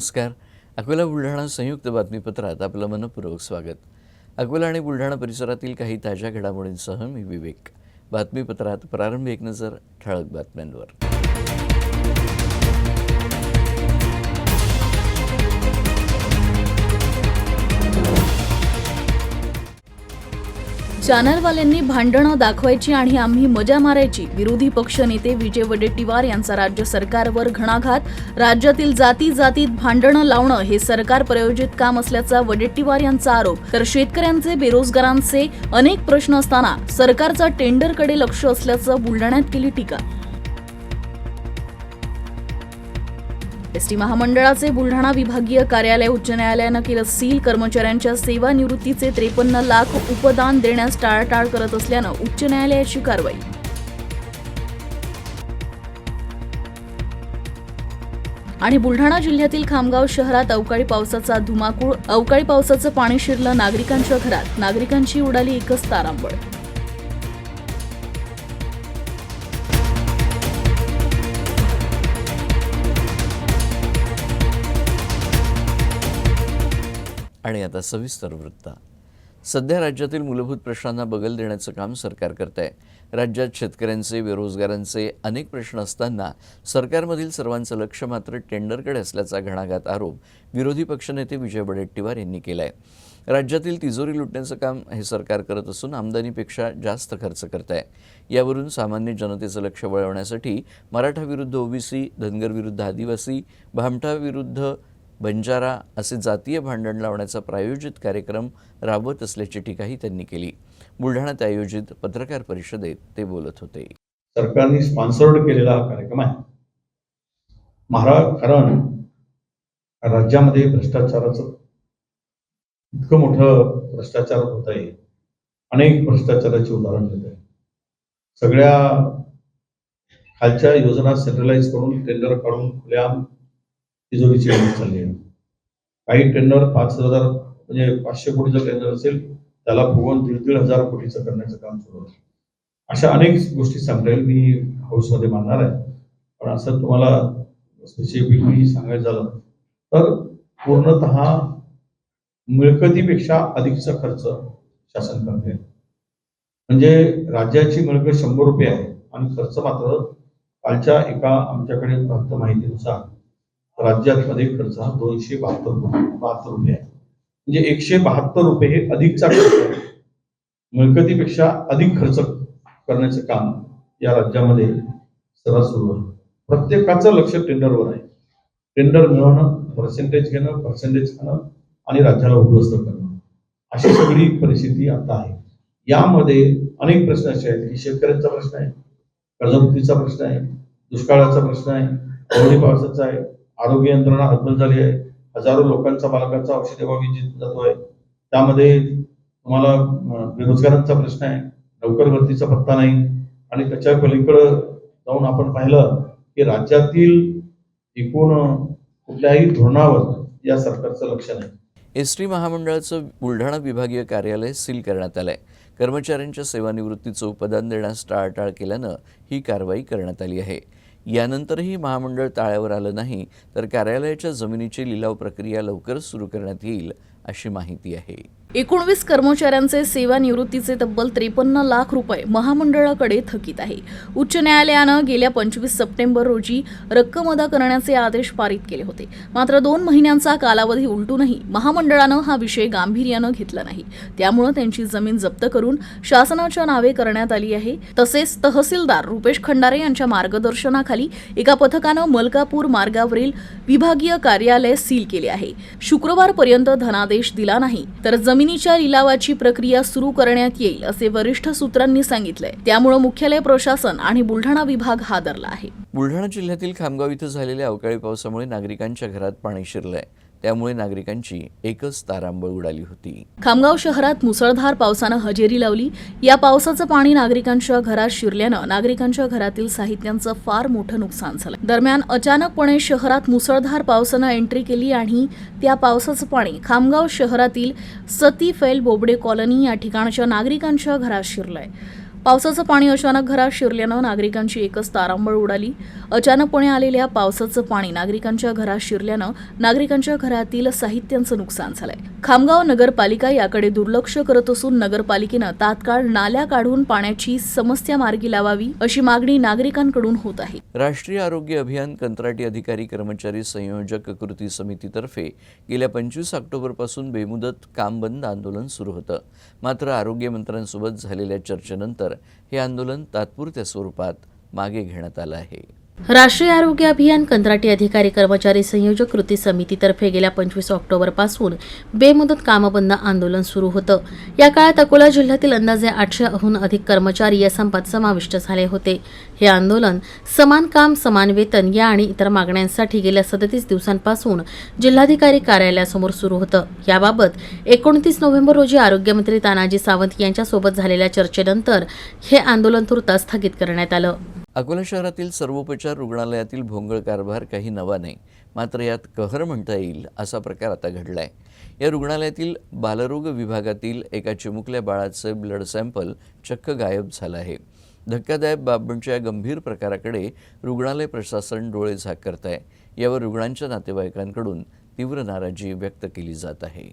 नमस्कार. अकोला बुलढाणा संयुक्त बातमीपत्रात आपलं मनपूर्वक स्वागत. अकोला आणि बुलढाणा परिसरातील काही ताज्या घडामोडींसह मी विवेक. बातमीपत्रात प्रारंभी एक नजर ठळक बातम्यांवर. चॅनलवाल्यांनी भांडणं दाखवायची आणि आम्ही मजा मारायची. विरोधी पक्षनेते विजय वडेट्टीवार यांचा राज्य सरकारवर घणाघात. राज्यातील जातीत भांडणं लावणं हे सरकार प्रायोजित काम असल्याचा वडेट्टीवार यांचा आरोप. तर शेतकऱ्यांचे, बेरोजगारांचे अनेक प्रश्न असताना सरकारचा टेंडरकडे लक्ष असल्याचं बुलढाण्यात केली टीका. एसटी महामंडळाचे बुलढाणा विभागीय कार्यालय उच्च न्यायालयानं केलं सील. कर्मचाऱ्यांच्या सेवानिवृत्तीचे 53 लाख उपदान देण्यास टाळाटाळ करत असल्यानं उच्च न्यायालयाची कारवाई. आणि बुलढाणा जिल्ह्यातील खामगाव शहरात अवकाळी पावसाचा धुमाकूळ. अवकाळी पावसाचं पाणी शिरलं नागरिकांच्या घरात. नागरिकांची उडाली एकच तारांबळ. आणि आता सविस्तर वृत्त. सध्या राज्यातील मूलभूत प्रश्नांना बगल देण्याचं काम सरकार करत आहे. राज्यात शेतकऱ्यांचे, बेरोजगारांचे अनेक प्रश्न असताना सरकारमधील सर्वांचं लक्ष मात्र टेंडरकडे असल्याचा घणाघात आरोप विरोधी पक्षनेते विजय वडेट्टीवार यांनी केला आहे. राज्यातील तिजोरी लुटण्याचं काम हे सरकार करत असून आमदानीपेक्षा जास्त खर्च करत आहे. यावरून सामान्य जनतेचं लक्ष वळवण्यासाठी मराठा विरुद्ध ओबीसी, धनगर विरुद्ध आदिवासी, भामठा विरुद्ध बंजारा असे जातीय भांडण लावण्याचा प्रायोजित कार्यक्रम राबवत असल्याची टीकाही त्यांनी केली. बुलढाण्यात आयोजित पत्रकार परिषदेत ते बोलत होते. सरकारने स्पॉन्सर्ड केलेला हा कार्यक्रम आहे. कारण राज्यामध्ये भ्रष्टाचाराचं इतकं मोठं भ्रष्टाचार होत आहे. अनेक भ्रष्टाचाराची उदाहरण देत आहे. सगळ्या खालच्या योजना सेंट्रलाइज करून टेंडर काढून खुल्या तिजोरीची व्यवस्था चालली आहे. काही टेंडर 5,000 म्हणजे 500 कोटीचं टेंडर असेल त्याला फुगवून 1,500 कोटीचं करण्याचं काम सुरू आहे. अशा अनेक गोष्टी सांगता येईल, मी हाऊसमध्ये मांडणार आहे. पण असं तुम्हाला स्पेसिफिकली सांगायचं झालं तर पूर्णतः मिळकतीपेक्षा अधिकचा खर्च शासन करते. म्हणजे राज्याची मिळकत 100 रुपये आहे आणि खर्च मात्र कालच्या एका आमच्याकडे प्राप्त माहितीनुसार राज्यामध्ये खर्च हा 272 रुपये आहे. म्हणजे 172 रुपये हे अधिकचा खर्च आहे. मिळकतीपेक्षा अधिक खर्च करण्याचं काम या राज्यामध्ये सर्रास सुरू आहे. प्रत्येकाचं लक्ष टेंडरवर आहे. टेंडर मिळवणं, पर्सेंटेज खाणं आणि राज्याला उद्ध्वस्त करणं, अशी सगळी परिस्थिती आता आहे. यामध्ये अनेक प्रश्न असे आहेत की शेतकऱ्यांचा प्रश्न आहे, कर्जमुक्तीचा प्रश्न आहे, दुष्काळाचा प्रश्न आहे, अवकाळी पावसाचा आहे, आरोग्य यंत्रणा हतबल झाली आहे, हजारो लोकांचा बालकांचा औषधेबाबी जातोय. त्यामध्ये तुम्हाला बेरोजगारांचा प्रश्न आहे, नोकर भरतीचा पत्ता नाही. आणि त्याच्या पलीकडं जाऊन आपण पाहिलं की राज्यातील एकूण कुठल्याही धोरणावर या सरकारचं लक्ष नाही. एसटी महामंडळाचं बुलढाणा विभागीय कार्यालय सील करण्यात आलंय. कर्मचाऱ्यांच्या सेवानिवृत्तीचं उपदान देण्यास टाळाटाळ केल्यानं ही कारवाई करण्यात आली आहे. यानंतरही महामंडळ ताळ्यावर आलं नाही तर कार्यालयाच्या जमिनीची लिलाव प्रक्रिया लवकरच सुरू करण्यात येईल अशी माहिती आहे. 19 कर्मचाऱ्यांचे सेवानिवृत्तीचे तब्बल 53 लाख रुपये महामंडळाकडे थकीत आहे. उच्च न्यायालयानं गेल्या 25 सप्टेंबर रोजी रक्कम अदा करण्याचे आदेश पारित केले होते. मात्र 2 महिन्यांचा कालावधी उलटूनही महामंडळानं हा विषय गांभीर्यानं घेतला नाही. त्यामुळे त्यांची जमीन जप्त करून शासनाच्या नावे करण्यात आली आहे. तसेच तहसीलदार रुपेश खंडारे यांच्या मार्गदर्शनाखाली एका पथकानं मलकापूर मार्गावरील विभागीय कार्यालय सील केले आहे. शुक्रवारपर्यंत धनादेश दिला नाही तर जमिनीच्या लिलावाची प्रक्रिया सुरू करण्यात येईल असे वरिष्ठ सूत्रांनी सांगितलंय. त्यामुळे मुख्यालय प्रशासन आणि बुलढाणा विभाग हादरला आहे. बुलढाणा जिल्ह्यातील खामगाव इथं झालेल्या अवकाळी पावसामुळे नागरिकांच्या घरात पाणी शिरलंय. त्यामुळे नागरिकांची एकच तारांबळ उडाली होती. खामगाव शहरात मुसळधार पावसानं हजेरी लावली. या पावसाचं पाणी नागरिकांच्या घरात शिरल्यानं नागरिकांच्या घरातील साहित्यांचं फार मोठं नुकसान झालं. दरम्यान अचानकपणे शहरात मुसळधार पावसानं एंट्री केली आणि त्या पावसाचं पाणी खामगाव शहरातील सती फैल बोबडे कॉलनी या ठिकाणच्या नागरिकांच्या घरात शिरलंय. पावसाचं पाणी अचानक घरात शिरल्यानं नागरिकांची एकच तारांबळ उडाली. अचानकपणे आलेल्या पावसाचं पाणी नागरिकांच्या घरात शिरल्यानं नागरिकांच्या घरातील साहित्यांचं नुकसान झालंय. खामगाव नगरपालिका याकडे दुर्लक्ष करत असून नगरपालिकेनं तात्काळ नाल्या काढून पाण्याची समस्या मार्गी लावावी अशी मागणी नागरिकांकडून होत आहे. राष्ट्रीय आरोग्य अभियान कंत्राटी अधिकारी कर्मचारी संयोजक कृती समितीतर्फे गेल्या 25 ऑक्टोबरपासून बेमुदत काम बंद आंदोलन सुरू होतं. मात्र आरोग्यमंत्र्यांसोबत झालेल्या चर्चेनंतर हे आंदोलन तात्पुरत्या स्वरूपात मागे घेण्यात आलं आहे. राष्ट्रीय आरोग्य अभियान कंत्राटी अधिकारी कर्मचारी संयोजक कृती समितीतर्फे गेल्या 25 ऑक्टोबरपासून बेमुदत कामबंद आंदोलन सुरू होतं. या काळात अकोला जिल्ह्यातील अंदाजे 800हून अधिक कर्मचारी या संपात समाविष्ट झाले होते. हे आंदोलन समान काम समान वेतन या आणि इतर मागण्यांसाठी गेल्या 37 दिवसांपासून जिल्हाधिकारी कार्यालयासमोर सुरू होतं. याबाबत 29 नोव्हेंबर रोजी आरोग्यमंत्री तानाजी सावंत यांच्यासोबत झालेल्या चर्चेनंतर हे आंदोलन तुर्तास स्थगित करण्यात आलं. अकोला शहरातील सर्वोपचार रुग्णालयातील भोंगळ कारभार काही नवा नाही, मात्र यात कहर म्हणता येईल असा प्रकार आता घडलाय. या रुग्णालयातील बालरोग विभागातील एका चिमुकल्या बाळाचे ब्लड सॅम्पल चक्क गायब झालं आहे. धक्कादायक बाबींच्या गंभीर प्रकाराकडे रुग्णालय प्रशासन डोळेझाक करत आहे. यावर रुग्णांच्या नातेवाईकांकडून तीव्र नाराजी व्यक्त केली जात आहे.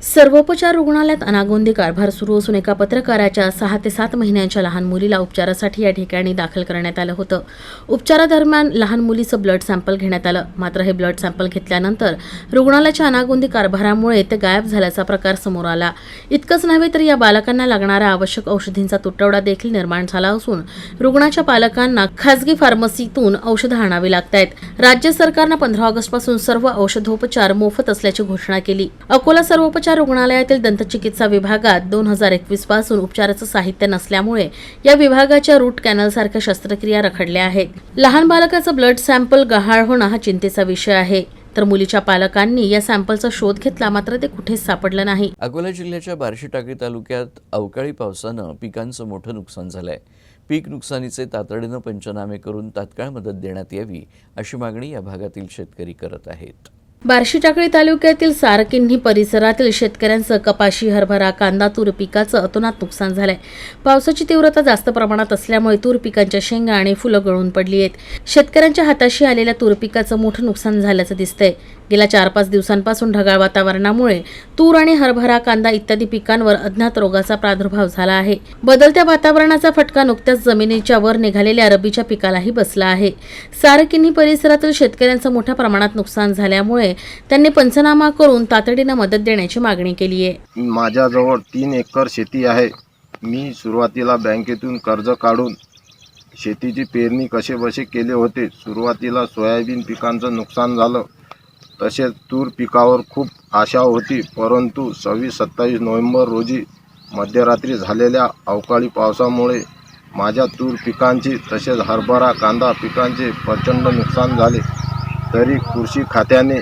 सर्वोपचार रुग्णालयात अनागोंदी कारभार सुरू असून एका पत्रकाराच्या 6 ते 7 महिन्यांच्या लहान मुलीला उपचारासाठी या ठिकाणी दाखल करण्यात आलं होतं. उपचारादरम्यान लहान मुलीचं ब्लड सॅम्पल घेण्यात आलं. मात्र हे ब्लड सॅम्पल घेतल्यानंतर रुग्णालयाच्या अनागोंदी कारभारामुळे ते गायब झाल्याचा प्रकार समोर आला. इतकंच नव्हे तर या बालकांना लागणाऱ्या आवश्यक औषधींचा तुटवडा देखील निर्माण झाला असून रुग्णाच्या पालकांना खासगी फार्मसीतून औषधं आणावी लागतायत. राज्य सरकारनं 15 ऑगस्टपासून सर्व औषधोपचार मोफत असल्याची घोषणा केली. अकोला सर्वोपचार रुग्णालयातील दंतचिकित्सा विभागात 2021 पासून उपचाराचं साहित्य नसल्यामुळे या विभागाच्या रूट कॅनल सारख्या शस्त्रक्रिया रखडल्या आहेत. लहान बालकाचं ब्लड सॅम्पल गहाळ होणं हा चिंतेचा विषय आहे. तर मुलीच्या पालकांनी या सॅम्पलचा शोध घेतला, मात्र ते कुठेच सापडलं नाही. अकोला जिल्ह्याच्या बार्शी टाकळी तालुक्यात अवकाळी पावसानं पिकांचं मोठं नुकसान झालंय. पीक नुकसानीचे तातडीनं पंचनामे करून तात्काळ मदत देण्यात यावी अशी मागणी या भागातील शेतकरी करत आहेत. बार्शी टाकळी तालुक्यातील सारकिन्ही परिसरातील शेतकऱ्यांचं कपाशी, हरभरा, कांदा, तूर पिकाचं अतोनात नुकसान झालंय. पावसाची तीव्रता जास्त प्रमाणात असल्यामुळे तूर पिकांच्या शेंगा आणि फुलं गळून पडली आहेत. शेतकऱ्यांच्या हाताशी आलेल्या तूर पिकाचं मोठं नुकसान झाल्याचं दिसतंय. गेल्या 4-5 दिवसांपासून ढगाळ वातावरणामुळे तूर आणि हरभरा, कांदा इत्यादी पिकांवर अज्ञात रोगाचा प्रादुर्भाव झाला आहे. बदलत्या वातावरणाचा फटका नुकत्याच जमिनीच्या वर निघालेल्या रब्बीच्या पिकालाही बसला आहे. सारकिन्ही परिसरातील शेतकऱ्यांचं मोठ्या प्रमाणात नुकसान झाल्यामुळे त्यांनी पंचनामा करून तातडीनं मदत देण्याची मागणी केली आहे. माझ्याजवळ 3 एकर शेती आहे. मी सुरुवातीला बँकेतून कर्ज काढून शेतीची पेरणी कसेबसे केले होते. सुरुवातीला सोयाबीन पिकांचं नुकसान झालं. तसेच तूर पिकावर खूप आशा होती, परंतु 26-27 नोव्हेंबर रोजी मध्यरात्री झालेल्या अवकाळी पावसामुळे माझ्या तूर पिकांची तसेच हरभरा, कांदा पिकांचे प्रचंड नुकसान झाले. तरी कृषी खात्याने,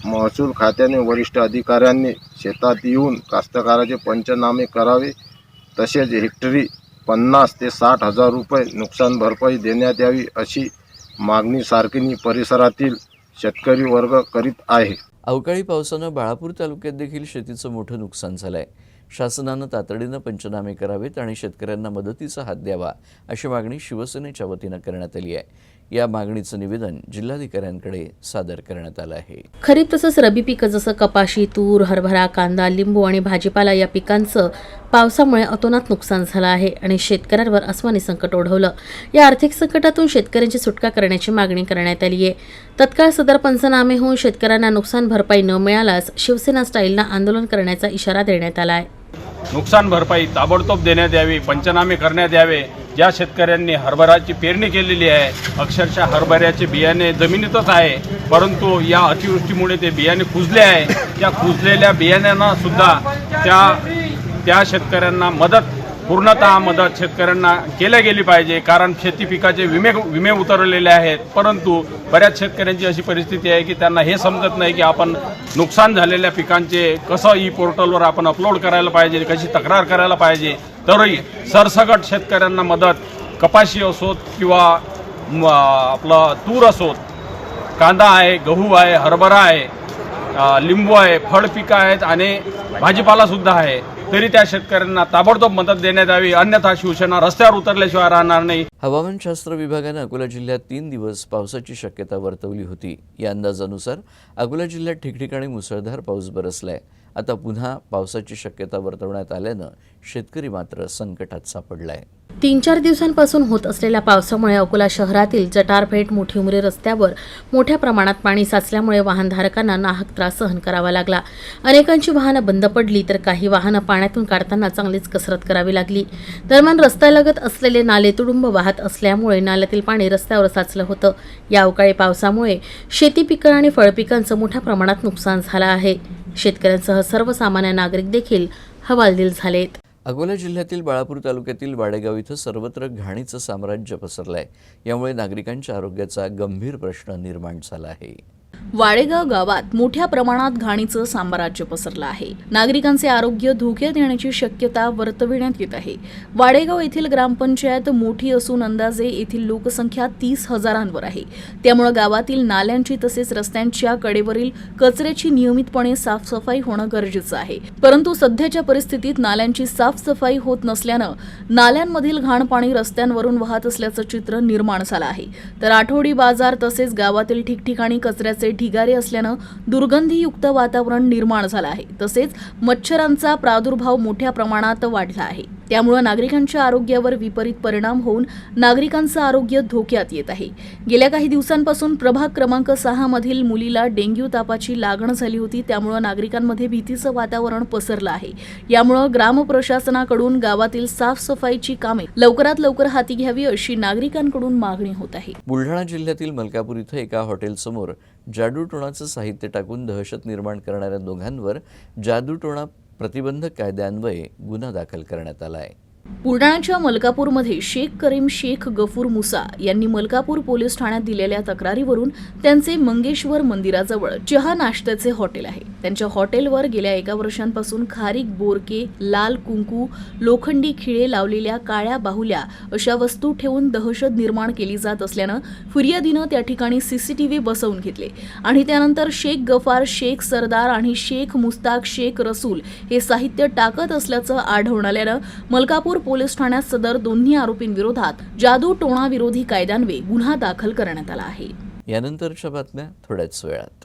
महसूल खात्याने, वरिष्ठ अधिकाऱ्यांनी शेतात येऊन कास्तकाराचे पंचनामे करावे. तसेच हेक्टरी 50 ते 60 हजार रुपये नुकसान भरपाई देण्यात यावी अशी मागणी सारकिन्ही परिसरातील शेतकरी वर्ग करीत आहे. अवकाळी पावसानं बाळापूर तालुक्यात देखील शेतीचं मोठं नुकसान झालंय. शासनानं तातडीनं पंचनामे करावेत आणि शेतकऱ्यांना मदतीचा हात द्यावा अशी मागणी शिवसेनेच्या वतीनं करण्यात आली आहे. या मागणीचं निवेदन जिल्हाधिकाऱ्यांकडे सादर करण्यात आलं आहे. खरीप तसंच रब्बी पिकं जसं कपाशी, तूर, हरभरा, कांदा, लिंबू आणि भाजीपाला या पिकांचं पावसामुळे अतोनात नुकसान झालं आहे आणि शेतकऱ्यांवर अस्मानी संकट ओढवलं. या आर्थिक संकटातून शेतकऱ्यांची सुटका करण्याची मागणी करण्यात आली आहे. तत्काळ सदर पंचनामे होऊन शेतकऱ्यांना नुकसान भरपाई न मिळाल्यास शिवसेना स्टाईलनं आंदोलन करण्याचा इशारा देण्यात आला आहे. नुकसान भरपाई ताबडतोब देण्यात यावी, पंचनामे करण्यात यावे. ज्या शेतकऱ्यांनी हरभराची पेरणी केलेली आहे, अक्षरशः हरभऱ्याचे बियाणे जमिनीतच आहे, परंतु या अतिवृष्टीमुळे ते बियाणे कुजले आहे. त्या कुजलेल्या बियाण्यांना सुद्धा त्या शेतकऱ्यांना पूर्णतः मदत शेतकऱ्यांना केल्या गेली पाहिजे. कारण शेती पिकाचे विमे उतरलेले आहेत, परंतु बऱ्याच शेतकऱ्यांची अशी परिस्थिती आहे की त्यांना हे समजत नाही की आपण नुकसान झालेल्या पिकांचे कसं पोर्टलवर आपण अपलोड करायला पाहिजे, कशी तक्रार करायला पाहिजे. तरी सरसकट शेतकऱ्यांना मदत, कपाशी असोत किंवा आपलं तूर असोत, कांदा आहे, गहू आहे, हरभरा आहे, लिंबू आहे, फळ पिकं आहेत आणि भाजीपालासुद्धा आहे. तरी त्या शेतकऱ्यांना ताबडतोब मदत देण्यात यावी, अन्यथा शिवसेना रस्त्यावर उतरल्याशिवाय राहणार नाही. हवामानशास्त्र विभागानं अकोला जिल्ह्यात 3 दिवस पावसाची शक्यता वर्तवली होती. या अंदाजानुसार अकोला जिल्ह्यात ठिकठिकाणी मुसळधार पाऊस बरसलाय. आता पुन्हा पावसाची शक्यता वर्तवण्यात आल्यानं शेतकरी मात्र संकटात सापडलाय. 3-4 दिवसांपासून होत असलेल्या पावसामुळे अकोला शहरातील जटारपेठ मोठी उमरी रस्त्यावर मोठ्या प्रमाणात पाणी साचल्यामुळे वाहनधारकांना नाहक त्रास सहन करावा लागला. अनेकांची वाहनं बंद पडली तर काही वाहनं पाण्यातून काढताना चांगलीच कसरत करावी लागली. दरम्यान रस्त्यालगत असलेले नाले तुडुंब वाहत असल्यामुळे नाल्यातील पाणी रस्त्यावर साचलं होतं. या अवकाळी पावसामुळे शेती पिकं आणि फळपिकांचं मोठ्या प्रमाणात नुकसान झालं आहे. शेतकऱ्यांसह सर्वसामान्य नागरिक देखील हवालदिल झालेत. अकोला जिल्ह्यातील बाळापूर तालुक्यातील वाडेगाव इथं सर्वत्र घाणीचं साम्राज्य पसरलंय. यामुळे नागरिकांच्या आरोग्याचा गंभीर प्रश्न निर्माण झाला आहे. वाडेगाव गावात मोठ्या प्रमाणात घाणीचं साम्राज्य पसरलं आहे. नागरिकांचे आरोग्य धोक्यात येण्याची शक्यता वर्तविण्यात येत आहे. वाडेगाव येथील ग्रामपंचायत मोठी असून अंदाजे येथील लोकसंख्या 30,000वर आहे. त्यामुळे गावातील नाल्यांची तसेच रस्त्यांच्या कडेवरील कचऱ्याची नियमितपणे साफसफाई होणं गरजेचं आहे. परंतु सध्याच्या परिस्थितीत नाल्यांची साफसफाई होत नसल्यानं नाल्यांमधील घाण पाणी रस्त्यांवरून वाहत असल्याचं चित्र निर्माण झालं आहे. तर आठवडी बाजार तसेच गावातील ठिकठिकाणी कचऱ्याचे ढिगारे असल्यानं दुर्गंधीयुक्त वातावरण निर्माण झालं आहे. तसेच मच्छरांचा प्रादुर्भाव मोठ्या प्रमाणात वाढला आहे. त्यामुळे नागरिकांच्या आरोग्यावर विपरीत परिणाम होऊन नागरिकांचं आरोग्य धोक्यात येत आहे. गेल्या काही दिवसांपासून प्रभाग क्रमांक 6 मधील मुलीला डेंग्यू तापाची लागण झाली होती. त्यामुळे नागरिकांमध्ये भीतीचं वातावरण पसरलं आहे. यामुळे ग्राम प्रशासनाकडून गावातील साफसफाईची कामे लवकरात लवकर हाती घ्यावी अशी नागरिकांकडून मागणी होत आहे. बुलढाणा जिल्ह्यातील मलकापूर इथं एका हॉटेलसमोर जादूटोणाचं साहित्य टाकून दहशत निर्माण करणाऱ्या दोघांवर जादूटोणा प्रतिबंधक कायद्यान्वये गुन्हा दाखल करण्यात आला आहे. बुलढाण्याच्या मलकापूरमध्ये शेख करीम शेख गफूर मुसा यांनी मलकापूर पोलीस ठाण्यात दिलेल्या तक्रारीवरून त्यांचे मंगेश्वर मंदिराजवळ चहा नाश्त्याचे हॉटेल आहे. त्यांच्या हॉटेलवर गेल्या 1 वर्षांपासून खारीक, बोरके, लाल कुंकू, लोखंडी खिळे लावलेल्या काळ्या बाहुल्या अशा वस्तू ठेवून दहशत निर्माण केली जात असल्यानं फिर्यादीनं त्या ठिकाणी CCTV बसवून घेतले आणि त्यानंतर शेख गफार, शेख सरदार आणि शेख मुस्ताक शेख रसूल हे साहित्य टाकत असल्याचं आढळून आल्यानं मलकापूर पोलीस ठाण्यात सदर दोन्ही आरोपींविरोधात जादू टोणा विरोधी कायद्यान्वये गुन्हा दाखल करण्यात आला आहे. यानंतरच्या बातम्या थोड्याच वेळात.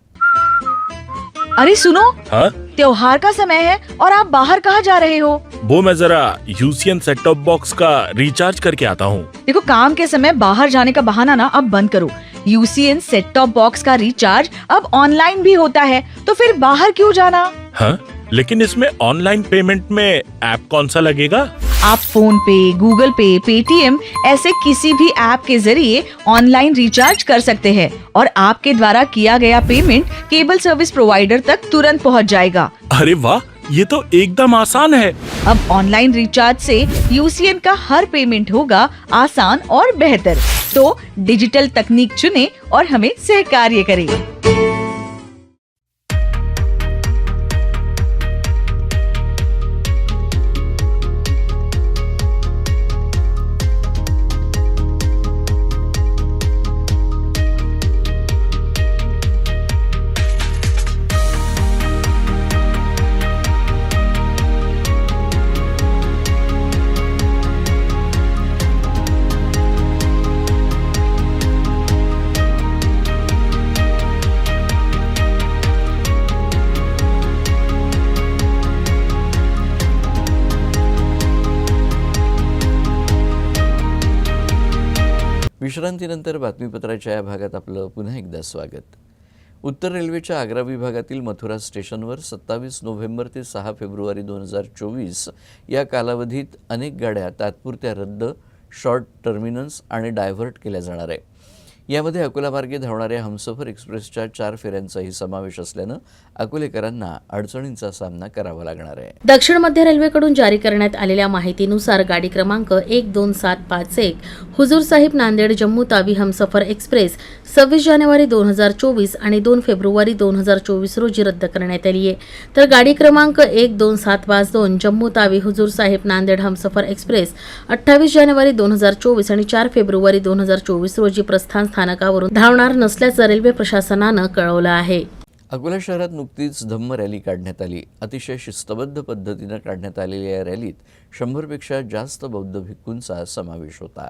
अरे सुनो, हाँ? त्योहार का समय है और आप बाहर कहाँ जा रहे हो? वो मैं जरा यूसीएन सेट टॉप बॉक्स का रिचार्ज करके आता हूँ. देखो, काम के समय बाहर जाने का बहाना ना अब बंद करो. यूसीएन सेट टॉप बॉक्स का रिचार्ज अब ऑनलाइन भी होता है, तो फिर बाहर क्यों जाना? हाँ? लेकिन इसमें ऑनलाइन पेमेंट में ऐप कौन सा लगेगा? आप फोन पे, गूगल पे, पेटीएम ऐसे किसी भी ऐप के जरिए ऑनलाइन रिचार्ज कर सकते हैं और आपके द्वारा किया गया पेमेंट केबल सर्विस प्रोवाइडर तक तुरंत पहुंच जाएगा. अरे वाह, ये तो एकदम आसान है. अब ऑनलाइन रिचार्ज से यूसीएन का हर पेमेंट होगा आसान और बेहतर. तो डिजिटल तकनीक चुने और हमें सहकार्य करें. विश्रांतीनंतर बातमीपत्राच्या या भागात आपलं पुन्हा एकदा स्वागत. उत्तर रेल्वेच्या आग्रा विभागातील मथुरा स्टेशनवर 27 नोव्हेंबर ते 6 फेब्रुवारी 2024 या कालावधीत अनेक गाड्या तात्पुरत्या रद्द, शॉर्ट टर्मिनस आणि डायव्हर्ट केल्या जाणार आहे. यामध्ये अकोला मार्गे धावणाऱ्या हमसफर एक्सप्रेसच्या 4 फेऱ्यांचाही समावेश असल्यानं अकोलेकरांना अडचणींचा सामना करावा लागणार आहे. दक्षिण मध्य रेल्वेकडून जारी करण्यात आलेल्या माहितीनुसार गाडी क्रमांक 12751 हुजूर साहिब नांदेड जम्मू तावी हमसफर एक्सप्रेस 26 जानेवारी 2024 आणि 2 फेब्रुवारी 2024 रोजी रद्द करण्यात आली आहे. तर गाडी क्रमांक 12752 जम्मू तावी हुजूर साहिब नांदेड हमसफर एक्सप्रेस 28 जानेवारी 2024 आणि 4 फेब्रुवारी 2024 रोजी प्रस्थान स्थानकावरून धावणार नसल्याचं रेल्वे प्रशासनानं कळवलं आहे. अकोला शहरात नुकतीच धम्म रॅली काढण्यात आली. अतिशय शिस्तबद्ध पद्धतीनं काढण्यात आलेल्या या रॅलीत 100पेक्षा जास्त बौद्ध भिक्खूंचा समावेश होता.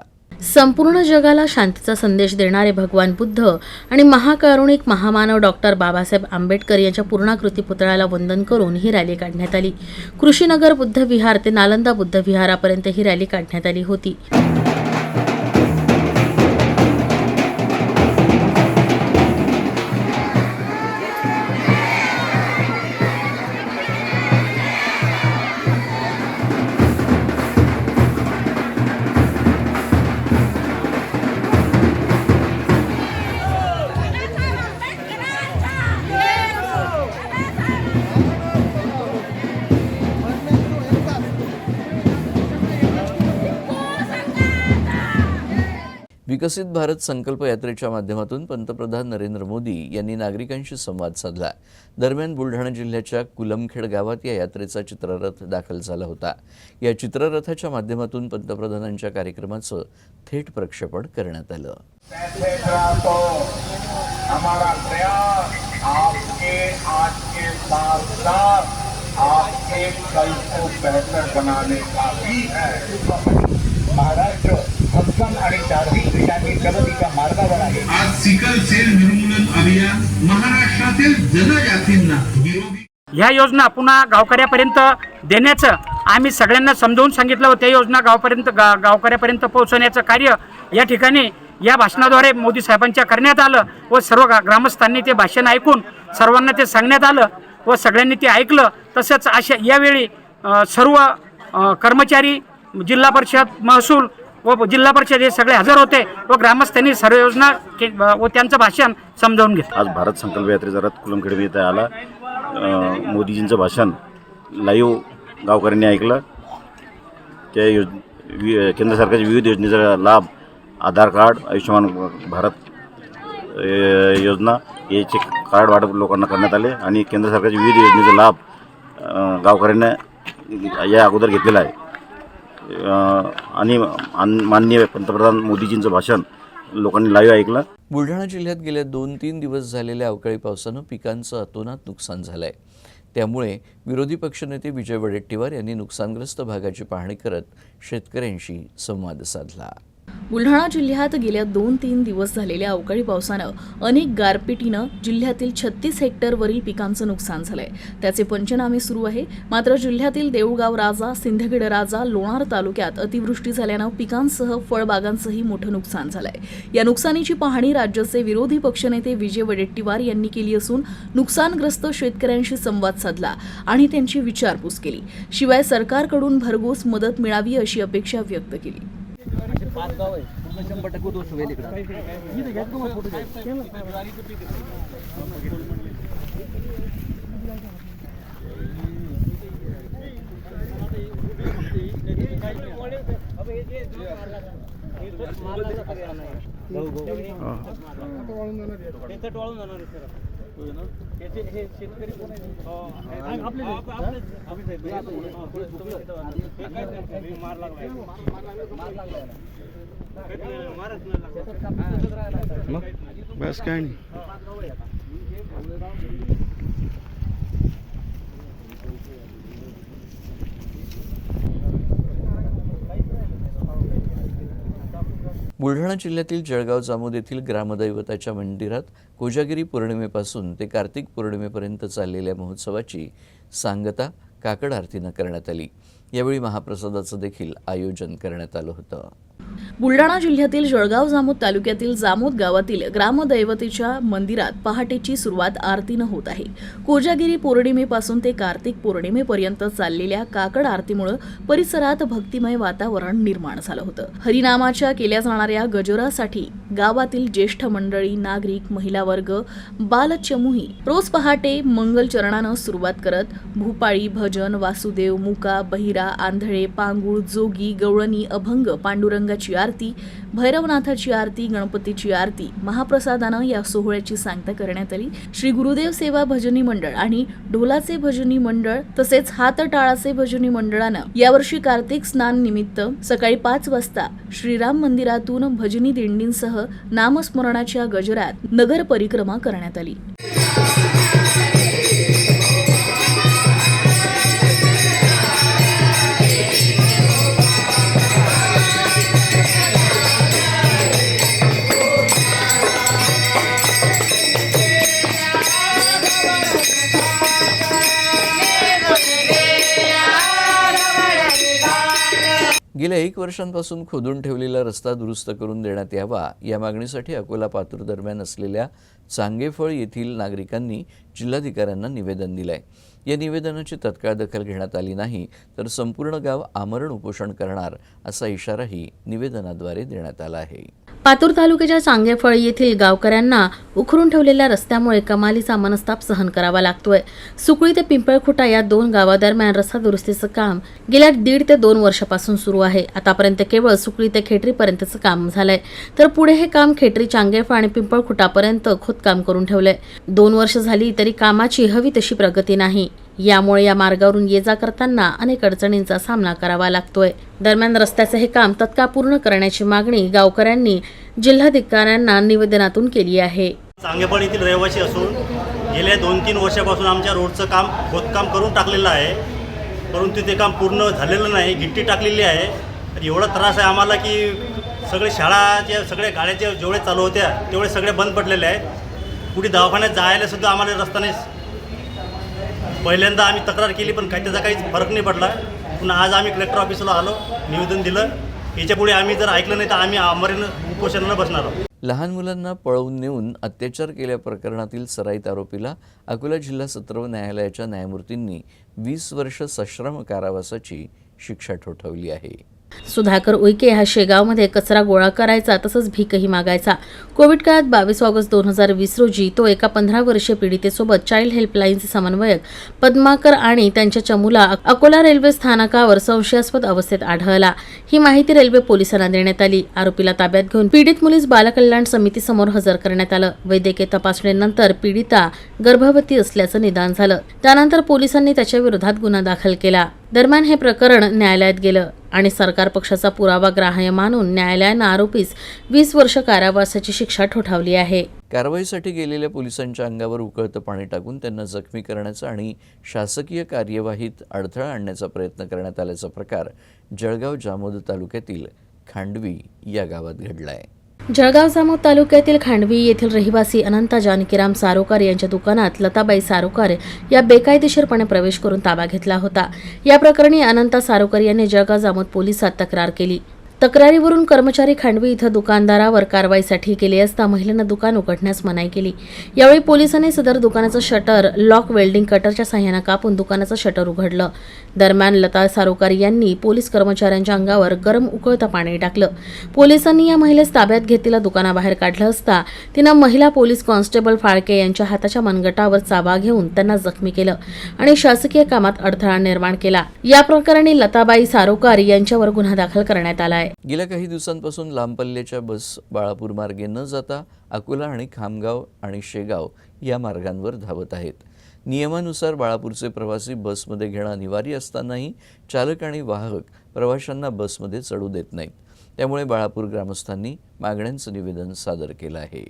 संपूर्ण जगाला शांतीचा संदेश देणारे भगवान बुद्ध आणि महाकारुणिक महामानव डॉक्टर बाबासाहेब आंबेडकर यांच्या पूर्णाकृती पुतळ्याला वंदन करून ही रॅली काढण्यात आली. कृषीनगर बुद्ध विहार ते नालंदा बुद्ध विहारापर्यंत ही रॅली काढण्यात आली होती. विकसित भारत संकल्प यात्रेच्या माध्यमातून पंतप्रधान नरेंद्र मोदी यांनी नागरिकांशी संवाद साधला. दरम्यान बुलढाणा जिल्ह्याच्या कुलमखेड गावात या यात्रेचा चित्ररथ दाखल झाला होता. या चित्ररथाच्या माध्यमातून पंतप्रधानांच्या कार्यक्रमाचं थेट प्रक्षेपण करण्यात आलं. हमारा प्रयास आपके आज के साथ साथ आपके कल को बेहतर बनाने का भी है. महाराष्ट्र सक्षम आणि धार्मिक दृष्टीने प्रगतीच्या मार्गावर आहे. आज सिकल सेल निर्मूलन अभियान महाराष्ट्रातील जनजातींना विरोधी ह्या योजना पुन्हा गावकऱ्यापर्यंत देण्याचं आम्ही सगळ्यांना समजावून सांगितलं व त्या योजना गावकऱ्यापर्यंत पोहोचवण्याचं कार्य या ठिकाणी या भाषणाद्वारे मोदी साहेबांच्या करण्यात आलं व सर्व ग्रामस्थांनी ते भाषण ऐकून सर्वांना ते सांगण्यात आलं व सगळ्यांनी ते ऐकलं. तसंच अशा यावेळी सर्व कर्मचारी, जिल्हा परिषद, महसूल व जिल्हा परिषद हे सगळे हजर होते व ग्रामस्थांनी सर्व योजना व त्यांचं भाषण समजावून घेतलं. आज भारत संकल्प यात्रेचा रथ कुलमखेड येथे आला. मोदीजींचं भाषण लाईव्ह गावकऱ्यांनी ऐकलं. त्या केंद्र सरकारच्या विविध योजनेचा लाभ, आधार कार्ड, आयुष्यमान भारत योजना याचे कार्ड वाटप लोकांना करण्यात आले आणि केंद्र सरकारच्या विविध योजनेचा लाभ गावकऱ्यांना या अगोदर घेतलेला आहे. आणि माननीय पंतप्रधान मोदीजींचं भाषण लोकांनी लाईव्ह ऐकलं. बुलढाणा जिल्ह्यात गेल्या 2-3 दिवस झालेल्या अवकाळी पावसानं पिकांचं अतोनात नुकसान झालंय. त्यामुळे विरोधी पक्षनेते विजय वडेट्टीवार यांनी नुकसानग्रस्त भागाची पाहणी करत शेतकऱ्यांशी संवाद साधला. बुलढाणा जिल्ह्यात गेल्या 2-3 दिवस झालेल्या अवकाळी पावसानं अनेक गारपिटीनं जिल्ह्यातील 36 हेक्टरवरील पिकांचं नुकसान झालंय. त्याचे पंचनामे सुरू आहे. मात्र जिल्ह्यातील देऊळगाव राजा, सिंदखेड राजा, लोणार तालुक्यात अतिवृष्टी झाल्यानं पिकांसह फळबागांचंही मोठं नुकसान झालंय. या नुकसानीची पाहणी राज्याचे विरोधी पक्षनेते विजय वडेट्टीवार यांनी केली असून नुकसानग्रस्त शेतकऱ्यांशी संवाद साधला आणि त्यांची विचारपूस केली. शिवाय सरकारकडून भरघोस मदत मिळावी अशी अपेक्षा व्यक्त केली. 5 गाव आहे, 100% दोष होईल इकडे. इथे घ्या तुम्हाला फोटो घ्या. बस काय नाही. बुलढाणा जिल्ह्यातील जळगाव जामोद येथील ग्रामदैवताच्या मंदिरात कोजागिरी पौर्णिमेपासून ते कार्तिक पौर्णिमेपर्यंत चाललेल्या महोत्सवाची सांगता काकड आरतीनं करण्यात आली. यावेळी महाप्रसादाचं देखील आयोजन करण्यात आलं होतं. बुलढाणा जिल्ह्यातील जळगाव जामोद तालुक्यातील जामोद गावातील ग्रामदैवतेच्या मंदिरात पहाटेची सुरुवात आरतीनं होत आहे. कोजागिरी पौर्णिमेपासून ते कार्तिक पौर्णिमेपर्यंत चाललेल्या काकड आरतीमुळे परिसरात भक्तिमय वातावरण निर्माण झालं होतं. हरिनामाच्या केल्या जाणाऱ्या गजरासाठी गावातील ज्येष्ठ मंडळी, नागरिक, महिला वर्ग, बालचमूही रोज पहाटे मंगलचरणानं सुरुवात करत भूपाळी, भजन, वासुदेव, मुका, बहिरा, आंधळे, पांगुळ, जोगी, गवळणी, अभंग, पांडुरंगाची आरती, भैरवनाथाची आरती, गणपतीची आरती, महाप्रसादानं या सोहळ्याची सांगता करण्यात आली. श्री गुरुदेव सेवा भजनी मंडळ आणि ढोलाचे भजनी मंडळ तसेच हातटाळाचे भजनी मंडळानं यावर्षी कार्तिक स्नान निमित्त सकाळी 5 वाजता श्रीराम मंदिरातून भजनी दिंडींसह नामस्मरणाच्या गजरात नगर परिक्रमा करण्यात आली. गेल्या 1 वर्षांपासून खोदून ठेवलेला रस्ता दुरुस्त करून देण्यात यावा या मागणीसाठी अकोला पातूर दरम्यान असलेल्या चांगेफळ येथील नागरिकांनी जिल्हाधिकाऱ्यांना निवेदन दिलं आहे। या निवेदनाची तत्काळ दखल घेण्यात आली नाही तर संपूर्ण गाव आमरण उपोषण करणार असा इशाराही निवेदनाद्वारे देण्यात आला आहे। पातूर तालुक्याच्या चांगेफळ येथील गावकऱ्यांना उखरून ठेवलेल्या रस्त्यामुळे कमालीचा मनस्ताप सहन करावा लागतोय। सुकळी ते पिंपळखुटा या 2 गावादरम्यान रस्ता दुरुस्तीचं काम गेल्या 1.5 ते 2 वर्षापासून सुरू आहे। आतापर्यंत केवळ सुकळी ते खेटरीपर्यंतचं काम झालंय, तर पुढे हे काम खेटरी, चांगेफळ आणि पिंपळखुटापर्यंत खोदकाम करून ठेवलंय। 2 वर्ष झाली तरी कामाची हवी तशी प्रगती नाही। यामुळे या मार्गावरून ये जा करताना अनेक अडचणींचा सामना करावा लागतोय। दरम्यान रस्त्याचे हे काम तत्काळ पूर्ण करण्याची मागणी गावकऱ्यांनी जिल्हाधिकाऱ्यांना निवेदनातून केली आहे। चांगेफळ येथील रहिवासी असून गेल्या 2-3 वर्षापासून आमच्या रोडचं खोदकाम करून टाकलेलं आहे, परंतु ते काम पूर्ण झालेलं नाही। गिट्टी टाकलेली आहे। तर एवढा त्रास आहे आम्हाला की सगळे शाळाच्या सगळ्या गाड्या जेवढे चालू होत्या तेवढे सगळे बंद पडलेले आहेत। कुठे दवाखान्यात जायला सुद्धा आम्हाला रस्ता नाही। पहिल्यांदा आम्ही तक्रार केली पण त्याचा काहीच फरक नाही पडला। पुन्हा आज आम्ही कलेक्टर ऑफिसला आलो, निवेदन दिलं। याच्यापुढे आम्ही जर ऐकलं नाही तर आम्ही आमरण उपोषणाला बसणार आहोत। लहान मुलांना पळवून नेऊन अत्याचार केल्या प्रकरणातील सराईत आरोपीला अकोला जिल्हा सत्र न्यायालयाच्या न्यायमूर्तींनी 20 वर्ष सश्रम कारावासाची शिक्षा ठोठावली आहे। सुधाकर उईके हा शेगावमध्ये कचरा गोळा करायचा तसंच भीकही मागायचा। कोविड काळात 22 ऑगस्ट 2020 रोजी तो एका 15 वर्षीय पीडितेसोबत चाइल्ड हेल्पलाईनचे समन्वयक पद्माकर आणि त्यांच्या चमूला अकोला रेल्वे स्थानकावर संशयास्पद अवस्थेत आढळला। ही माहिती रेल्वे पोलिसांना देण्यात आली। आरोपीला ताब्यात घेऊन पीडित मुलीस बालकल्याण समितीसमोर हजर करण्यात आलं। वैद्यकीय तपासणीनंतर पीडिता गर्भवती असल्याचं निदान झालं। त्यानंतर पोलिसांनी त्याच्या विरोधात गुन्हा दाखल केला। दरम्यान हे प्रकरण न्यायालयात गेलं आणि सरकार पक्षाचा पुरावा ग्राह्य मानून न्यायालयानं आरोपीस 20 वर्ष कारावासाची शिक्षा ठोठावली आहे। कारवाईसाठी गेलेल्या पोलिसांच्या अंगावर उकळतं पाणी टाकून त्यांना जखमी करण्याचा आणि शासकीय कार्यवाहीत अडथळा आणण्याचा प्रयत्न करण्यात आल्याचा प्रकार जळगाव जामोद तालुक्यातील खांडवी या गावात घडलाय। जळगाव जामोद तालुक्यातील खांडवी येथील रहिवासी अनंता जानकीराम सारोकार यांच्या दुकानात लताबाई सारोकार या बेकायदेशीरपणे प्रवेश करून ताबा घेतला होता। या प्रकरणी अनंता सारोकार यांनी जळगाव जामोद पोलिसात तक्रार केली। तक्रारीवरून कर्मचारी खांडवी इथं दुकानदारावर कारवाईसाठी गेले असता महिलेनं दुकान उघडण्यास मनाई केली। यावेळी पोलिसांनी सदर दुकानाचं शटर लॉक वेल्डिंग कटरच्या साह्यानं कापून दुकानाचं शटर उघडलं। दरम्यान लता सारोकार यांनी पोलीस कर्मचाऱ्यांच्या अंगावर गरम उकळतं पाणी टाकलं। पोलिसांनी या महिलेस ताब्यात घेत तिला दुकानाबाहेर काढलं असता तिनं महिला पोलीस कॉन्स्टेबल फाळके यांच्या हाताच्या मनगटावर चाबा घेऊन त्यांना जखमी केलं आणि शासकीय कामात अडथळा निर्माण केला। या प्रकरणी लताबाई सारोकार यांच्यावर गुन्हा दाखल करण्यात आला आहे। गेल्या काही दिवसांपासून लांब पल्ल्याच्या बस बाळापूर मार्गे न जाता अकोला आणि खामगाव आणि शेगाव या मार्गांवर धावत आहेत। नियमानुसार बाळापूरचे प्रवासी बसमध्ये घेणं अनिवार्य असतानाही चालक आणि वाहक प्रवाशांना बसमध्ये चढू देत नाहीत। त्यामुळे बाळापूर ग्रामस्थांनी मागण्यांचं निवेदन सादर केलं आहे।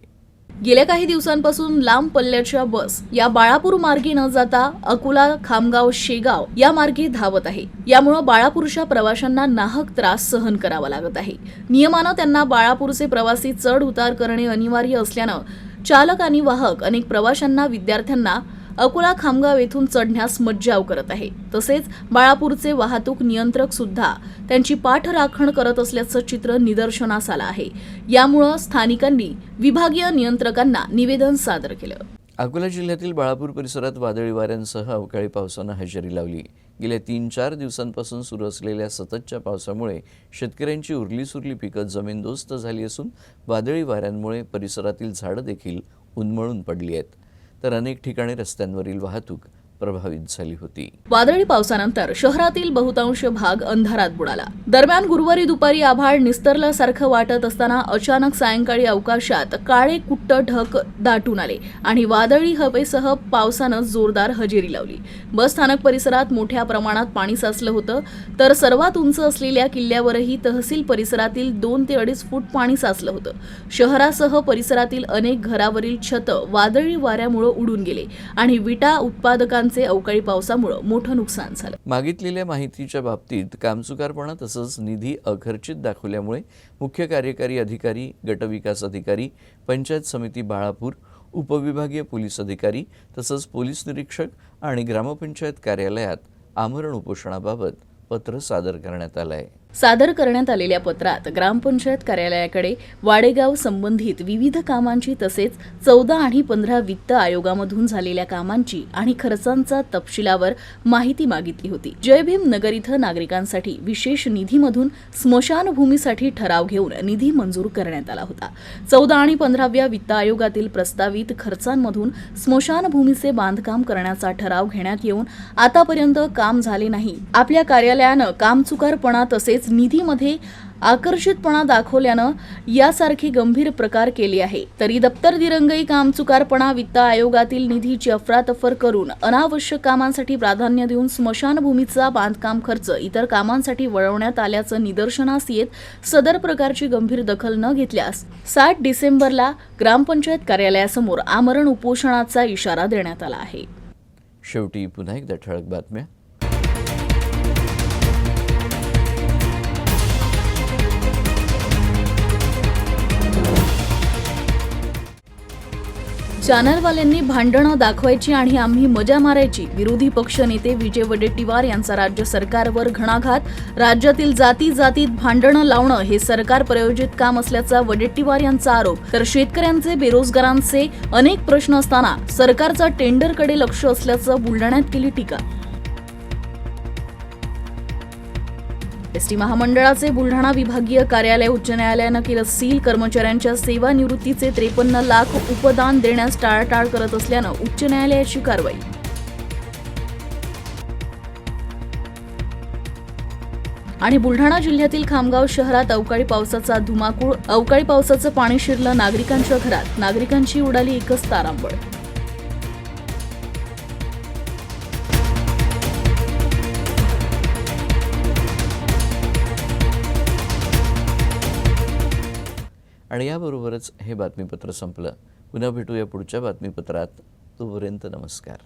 गेल्या काही दिवसांपासून लांब पल्ल्याच्या बस या बाळापूर मार्गे न जाता अकोला, खामगाव, शेगाव या मार्गे धावत आहे। यामुळे बाळापूरच्या प्रवाशांना नाहक त्रास सहन करावा लागत आहे। नियमानं त्यांना बाळापूरचे प्रवासी चढ उतार करणे अनिवार्य असल्यानं चालक आणि वाहक अनेक प्रवाशांना, विद्यार्थ्यांना अकोला, खामगाव येथून चढण्यास मज्जाव करत आहे। तसेच बाळापूरचे वाहतूक नियंत्रक सुद्धा त्यांची पाठराखण करत असल्याचं चित्र निदर्शनास आलं आहे। यामुळे स्थानिकांनी विभागीय नियंत्रकांना निवेदन सादर केलं। अकोला जिल्ह्यातील बाळापूर परिसरात वादळी वाऱ्यांसह अवकाळी पावसानं हजेरी लावली। गेल्या 3-4 दिवसांपासून सुरू असलेल्या सततच्या पावसामुळे शेतकऱ्यांची उरलीसुरली पिकं जमीनदोस्त झाली असून वादळी वाऱ्यांमुळे परिसरातील झाडं देखील उन्मळून पडली आहेत, तर अनेक ठिकाणी रस्त्यांवरील वाहतूक प्रभावित झाली होती. वादळी पावसानंतर शहरातील बहुतांश भाग अंधारात बुडाला. दरम्यान गुरुवारी दुपारी आभाळ निस्तरल्यासारखं वाटत असताना अचानक सायंकाळी अवकाशात काळे कुट्ट ढग दाटून आले आणि वादळी हवेसह पावसानं जोरदार हजेरी लावली. बस स्थानक परिसरात मोठ्या प्रमाणात पाणी साचलं होतं, तर सर्वात उंच असलेल्या किल्ल्यावरही तहसील परिसरातील 2 ते 2.5 फूट पाणी साचलं होतं. शहरासह परिसरातील अनेक घरावरील छत वादळी वाऱ्यामुळे उडून गेले आणि विटा उत्पादकांचे अवकाळी पावसामुळे मोठं नुकसान झालं. मागितलेल्या माहितीच्या बाबतीत कामचुकारपणा तसंच निधी अखर्चित दाखवल्यामुळे मुख्य कार्यकारी अधिकारी, गटविकास अधिकारी, पंचायत समिती बाळापूर, उपविभागीय पोलीस अधिकारी तसंच पोलीस निरीक्षक आणि ग्रामपंचायत कार्यालयात आमरण उपोषणाबाबत पत्र सादर करण्यात आलं आहे. सादर करण्यात आलेल्या पत्रात ग्रामपंचायत कार्यालयाकडे वाडेगाव संबंधित विविध कामांची तसेच 14 आणि 15 वित्त आयोगामधून झालेल्या कामांची आणि खर्चांचा तपशिलावर माहिती मागितली होती. जय भीम नगर इथं नागरिकांसाठी विशेष निधीमधून स्मशानभूमीसाठी ठराव घेऊन निधी मंजूर करण्यात आला होता. 14 आणि 15व्या वित्त आयोगातील प्रस्तावित खर्चांमधून स्मशानभूमीचे बांधकाम करण्याचा ठराव घेण्यात येऊन आतापर्यंत काम झाले नाही. आपल्या कार्यालयानं कामचुकारपणा तसेच निधीमध्ये आकर्षितपणा दाखवल्यानं यासारखी गंभीर प्रकार केले आहे. तरी दप्तर दिरंगाई, कामचुकारपणा, वित्त आयोगातील निधीची अफरातफर करून अनावश्यक कामांसाठी प्राधान्य देऊन स्मशानभूमीचा बांधकाम खर्च इतर कामांसाठी वळवण्यात आल्याचं निदर्शनास येत सदर प्रकारची गंभीर दखल न घेतल्यास 7 डिसेंबरला ग्रामपंचायत कार्यालयासमोर आमरण उपोषणाचा इशारा देण्यात आला आहे. शेवटी पुन्हा एकदा ठळक बातम्या. चॅनलवाल्यांनी भांडणं दाखवायची आणि आम्ही मजा मारायची. विरोधी पक्ष नेते विजय वडेट्टीवार यांचा राज्य सरकारवर घणाघात. राज्यातील जातीत भांडणं लावणं हे सरकार प्रायोजित काम असल्याचा वडेट्टीवार यांचा आरोप. तर शेतकऱ्यांचे, बेरोजगारांचे अनेक प्रश्न असताना सरकारचा टेंडरकडे लक्ष असल्याचं बुलढाण्यात केली टीका. एसटी महामंडळाचे बुलढाणा विभागीय कार्यालय उच्च न्यायालयानं केलं सील. कर्मचाऱ्यांच्या सेवानिवृत्तीचे 53 लाख उपदान देण्यास टाळाटाळ करत असल्यानं उच्च न्यायालयाची कारवाई. आणि बुलढाणा जिल्ह्यातील खामगाव शहरात अवकाळी पावसाचा धुमाकूळ. अवकाळी पावसाचं पाणी शिरलं नागरिकांच्या घरात. नागरिकांची उडाली एकच तारांबळ. आणि याबरोबरच हे बातमीपत्र संपलं. पुन्हा भेटूया पुढच्या बातमीपत्रात. तोपर्यंत नमस्कार.